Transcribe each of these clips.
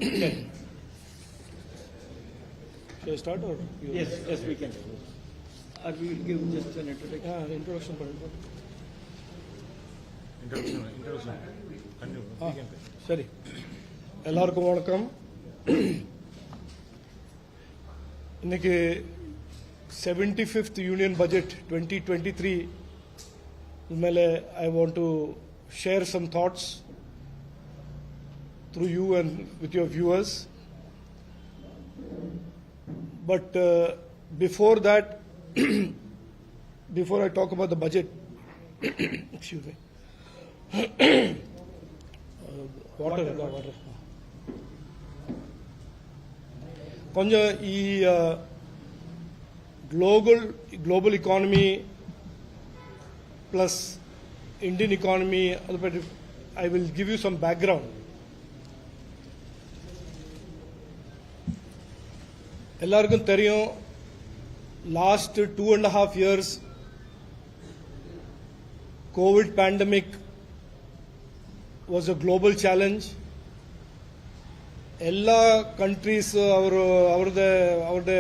Okay. Shall I start or? Yes, we can. Or we will give just an introduction. Yeah, introduction. Introduction. சரி எல்லாருக்கும் வணக்கம். இன்னைக்கு 75th union budget 2023 மேலே I want to share some thoughts through you and with your viewers. But before that, before I talk about the budget, excuse me. Water. కొంచెం ఈ global economy plus Indian economy అది పెట్టి I will give you some background. எல்லாருக்கும் தெரியும் last 2.5 years Covid pandemic was a global challenge. ಎಲ್ಲ countries ಅವ್ರದ್ದು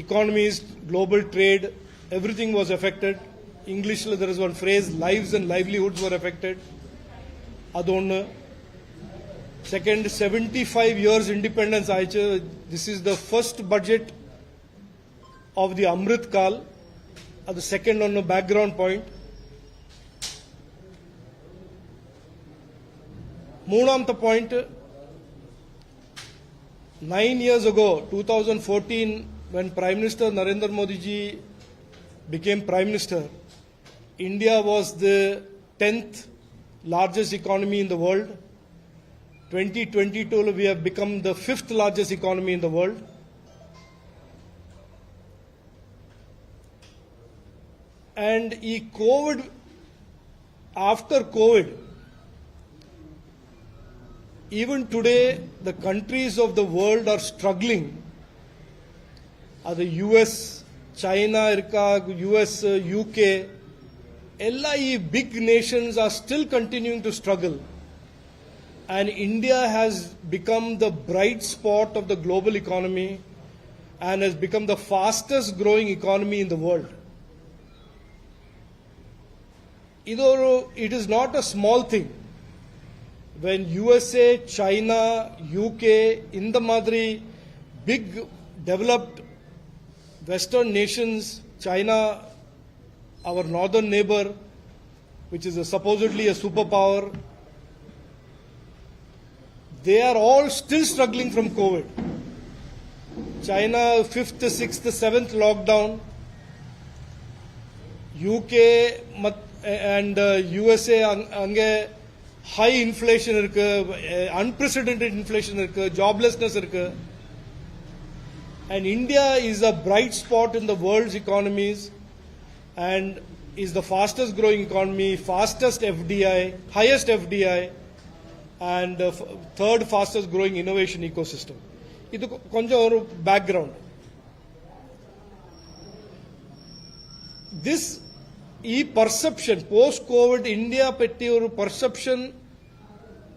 economies, global trade, everything was affected. English there is one phrase, lives and livelihoods were affected. ಅದೊಂದು. Second, 75 years independence ಆಯ್ತು. This is the first budget of the Amrit Kal. ಅದು second on the background point. ಮೂರನೇ point, 9 years ago, 2014, when Prime Minister Narendra Modi ji became Prime Minister, India was the 10th largest economy in the world. 2022, we have become the 5th largest economy in the world. And after COVID, even today, the countries of the world are struggling. The US, China, US, UK, big nations are still continuing to struggle. And India has become the bright spot of the global economy and has become the fastest growing economy in the world. It is not a small thing. When USA, China, UK, in the Madri, big developed Western nations, China, our northern neighbor, which is supposedly a superpower, they are all still struggling from COVID. China, 5th, 6th, 7th lockdown. UK and USA, high inflation irukku, unprecedented inflation irukku, joblessness irukku. And India is a bright spot in the world's economies and is the fastest growing economy, fastest FDI, highest FDI, and third fastest growing innovation ecosystem. Idu konja oru background. This perception, post-COVID India petti or perception,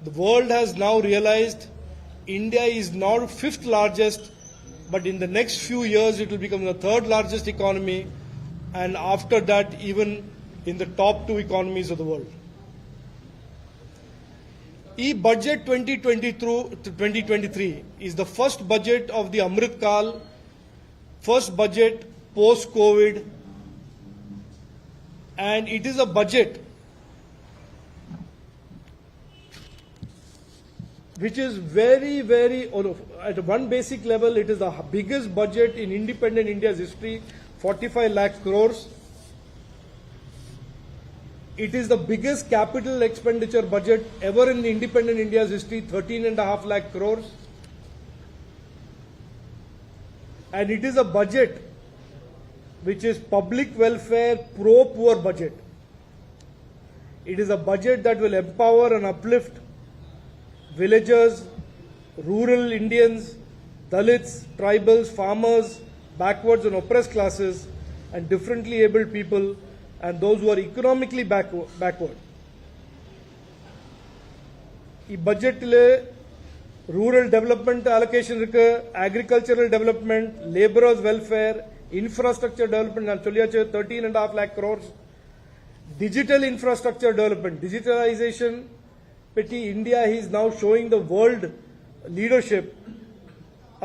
the world has now realized India is now 5th largest, but in the next few years it will become the 3rd largest economy, and after that even in the top 2 economies of the world. Budget 2023 is the first budget of the Amrit Kal, first budget post-COVID, and it is a budget which is very, at one basic level, it is the biggest budget in independent India's history, 45 lakh crores. It is the biggest capital expenditure budget ever in independent India's history, 13.5 lakh crores. And it is a budget which is public welfare, pro-poor budget. It is a budget that will empower and uplift villagers, rural Indians, Dalits, tribals, farmers, backwards and oppressed classes, and differently abled people, and those who are economically backward. ಈ budget Rural development allocation irukku, agricultural development, laborers welfare, infrastructure development, and 13.5 lakh crores. Digital infrastructure development, digitalization, petty India is now showing the world leadership.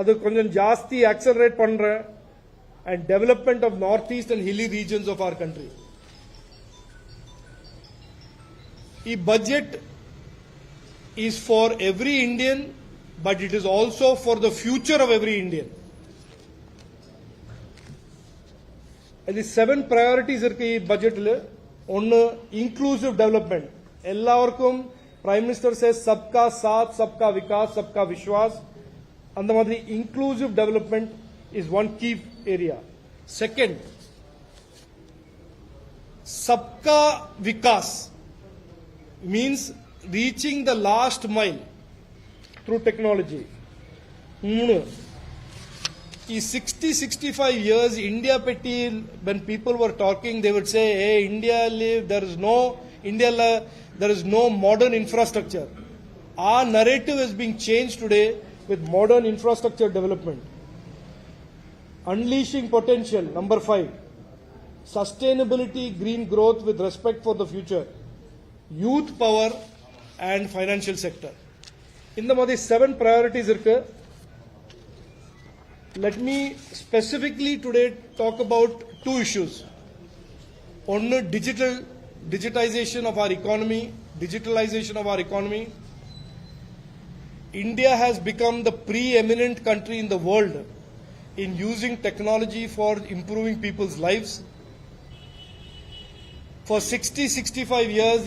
அது கொஞ்சம் ஜாஸ்தி accelerate பண்ற and development of northeast and hilly regions of our country. The budget is for every Indian, but it is also for the future of every Indian. And the 7 priorities irukku ee budget la. One, inclusive development. Ellavarkum Prime Minister says sabka saath, sabka vikas, sabka vishwas. And the madri inclusive development is one key area. Second, sabka vikas means reaching the last mile through technology. In 60-65 years, India petti, when people were talking, they would say, hey, there is no modern infrastructure. Our narrative is being changed today with modern infrastructure development. Unleashing potential, number 5. Sustainability, green growth with respect for the future. Youth power and financial sector. In the Modi 7 priorities irukku. Let me specifically today talk about 2 issues. One, digitization of our economy, digitalization of our economy. India has become the preeminent country in the world in using technology for improving people's lives. For 60-65 years,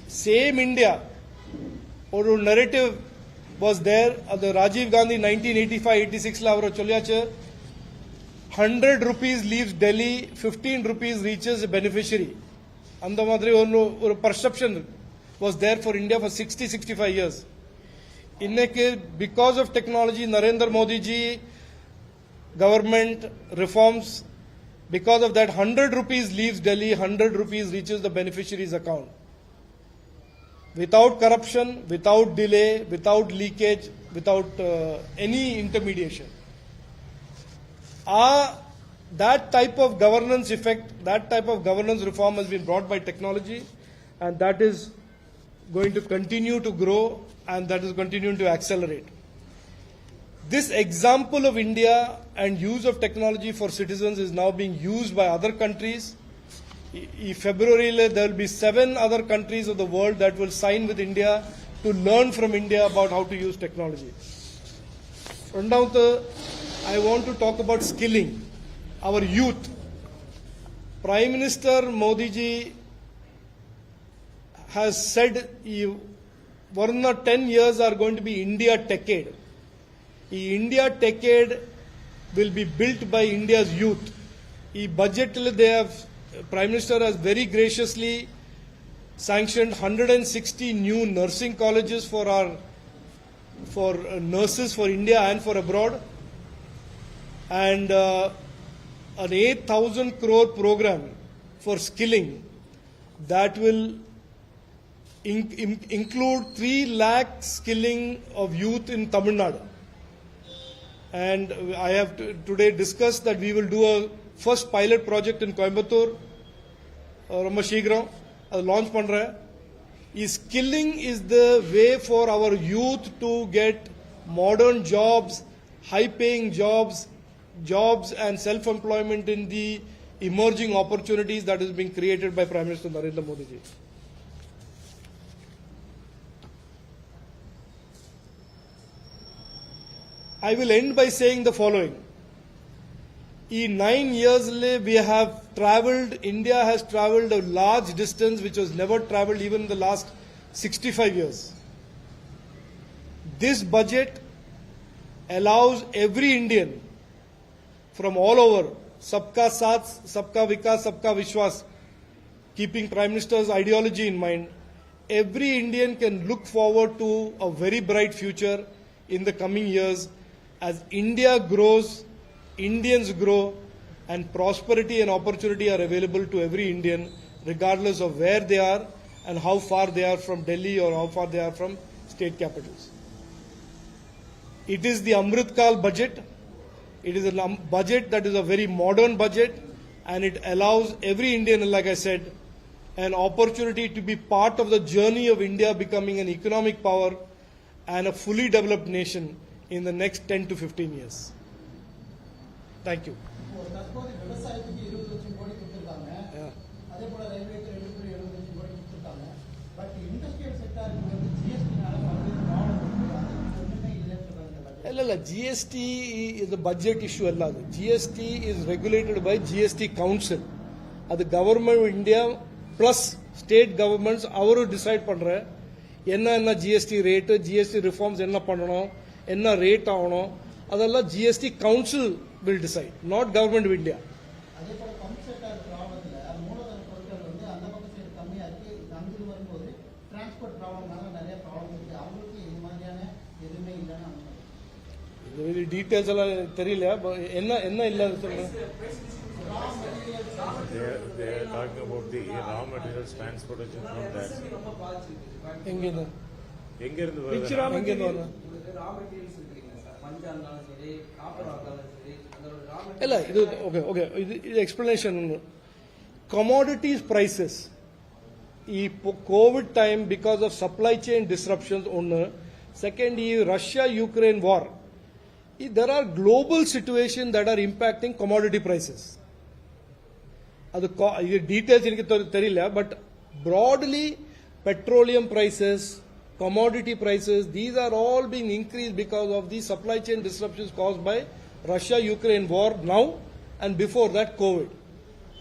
same India, or narrative was there. The Rajiv Gandhi 1985-86 la avaru cholyache 100 rupees leaves Delhi, 15 rupees reaches a beneficiary. And the madri or perception was there for India for 60-65 years. Because of technology, Narendra Modi ji government reforms, because of that 100 rupees leaves Delhi, 100 rupees reaches the beneficiary's account. Without corruption, without delay, without leakage, without any intermediation. That type of governance effect, that type of governance reform has been brought by technology, and that is going to continue to grow, and that is continuing to accelerate. This example of India and use of technology for citizens is now being used by other countries. In February, there will be 7 other countries of the world that will sign with India to learn from India about how to use technology. I want to talk about skilling our youth. Prime Minister Modi ji has said 10 years are going to be India Techade. The India Techade will be built by India's youth. The budget they have, Prime Minister has very graciously sanctioned 160 new nursing colleges for nurses for India and for abroad, and an 8,000 crore program for skilling that will include 3 lakh skilling of youth in Tamil Nadu. And I have today discussed that we will do a first pilot project in Coimbatore, Rama Shigram, launch pandra. Skilling is the way for our youth to get modern jobs, high-paying jobs and self-employment in the emerging opportunities that is being created by Prime Minister Narendra Modi ji. I will end by saying the following. In 9 years, India has traveled a large distance which was never traveled even in the last 65 years. This budget allows every Indian from all over, sabka saath, sabka vikas, sabka vishwas, keeping Prime Minister's ideology in mind, every Indian can look forward to a very bright future in the coming years. As India grows, Indians grow, and prosperity and opportunity are available to every Indian, regardless of where they are and how far they are from Delhi or how far they are from state capitals. It is the Amritkal budget. It is a budget that is a very modern budget, and it allows every Indian, like I said, an opportunity to be part of the journey of India becoming an economic power and a fully developed nation in the next 10 to 15 years. Thank you. தற்போது விவசாயத்துக்கு 20 லட்சம் கோடி கொடுத்திருக்காங்க. அதே போல ரயில்வேக்கு 2.70 லட்சம் கோடி கொடுத்திருக்காங்க. பட் இண்டஸ்ட்ரியல் செக்டாருக்கு வந்து ஜிஎஸ்டினால பல்வேறு ப்ராப்ளம் இருக்கு. அது ஒண்ணுமே இல்லைன்னு சொல்றாங்க. இல்ல GST is a budget issue அல்ல. GST is regulated by GST Council. அது government of India plus state governments அவரும் டிசைட் பண்ற என்ன ஜிஎஸ்டி ரேட்டு, ஜிஎஸ்டி ரிஃபார்ம்ஸ் என்ன பண்ணணும், என்ன ரேட் ஆகணும், அதெல்லாம் GST council will decide, not government of India. அதே போல பம்ப் செக்டார் ப்ராப்ளத்துல மூலதன பொருட்கள் வந்து அந்த பக்கம் சைடு கம்மியா இருக்கு. அங்கு வரும்போது டிரான்ஸ்போர்ட் ப்ராப்ளம்னால நிறைய ப்ராப்ளம் இருக்கு. அவங்களுக்கு இந்த மாதிரியான எதுவுமே இல்லைன்னு இது டீடைல்ஸ் எல்லாம் தெரியல. என்ன இல்லாத சொல்லுங்க. They are talking about the raw materials transportation from that. எங்கிருந்து எங்கிருந்து இல்ல இது ஓகே இது எக்ஸ்பிளனேஷன். commodities prices ಈ Covid time because of supply chain disruptions ಒಂದು, ಸೆಕೆಂಡ್ ಈ Russia Ukraine war, there are global situations that are impacting commodity prices. ಅದು details എനിക്ക് தெரியல, but broadly petroleum prices, commodity prices, these are all being increased because of the supply chain disruptions caused by Russia-Ukraine war now and before that COVID.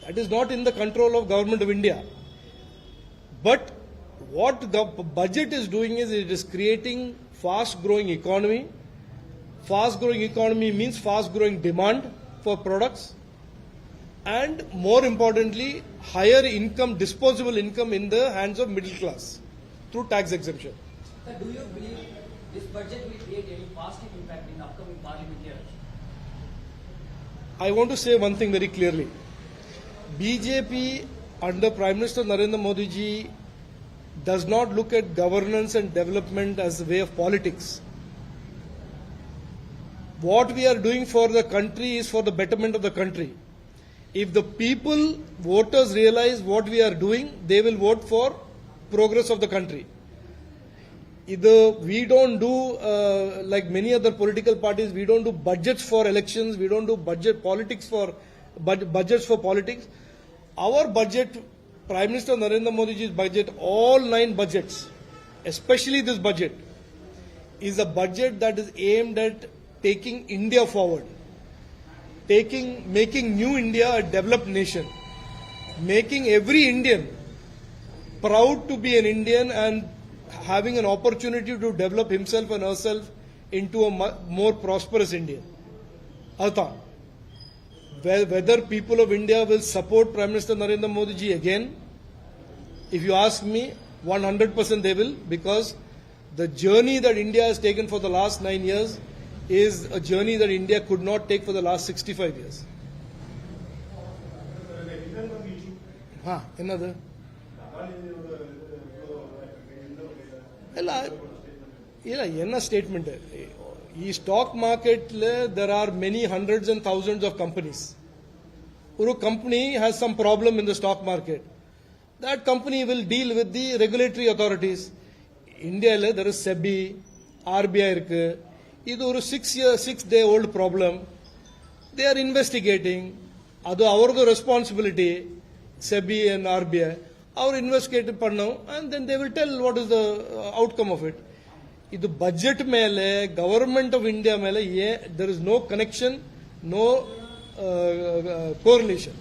That is not in the control of government of India. But what the budget is doing is it is creating fast-growing economy. Fast-growing economy means fast-growing demand for products, and more importantly, higher income, disposable income in the hands of middle class through tax exemption. Sir, do you believe this budget will create any positive impact in the upcoming parliament year? I want to say one thing very clearly. BJP under Prime Minister Narendra Modi ji does not look at governance and development as a way of politics. What we are doing for the country is for the betterment of the country. If the people, voters realize what we are doing, they will vote for progress of the country. Either we don't do like many other political parties, we don't do budgets for elections, we don't do budgets for politics. Our budget, Prime Minister Narendra Modi ji's budget, all 9 budgets, especially this budget, is a budget that is aimed at taking India forward, making new India a developed nation, making every Indian proud to be an Indian and having an opportunity to develop himself and herself into a more prosperous India. Alta, whether people of India will support Prime Minister Narendra Modi ji again, if you ask me, 100% they will, because the journey that India has taken for the last 9 years is a journey that India could not take for the last 65 years. Another. ಇಲ್ಲ என்ன statement ಈ stock market there are many hundreds and thousands of companies. ஒரு company has some problem in the stock market, that company will deal with the regulatory authorities. India there is SEBI, RBI இருக்கு. இது ஒரு 6 day old problem. They are investigating. அது அவரது responsibility, SEBI and RBI. அவர் investigate பண்ணோம், and then they will tell what is the outcome of it. இது budget மேல government of India மேல there is no connection, no correlation.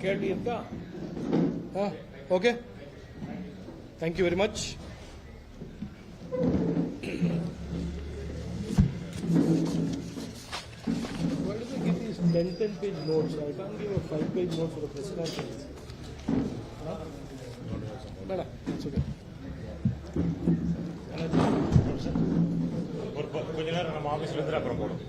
கேள்வி இருக்கா? Okay, thank you very much. Why do they give these 10-page notes? I can't give a 5-page note for the press conference. ಬೇಡ, it's okay. கொஞ்ச நேரம் நம்ம ஆபீஸ்ல இருந்து அப்புறம் போடும்.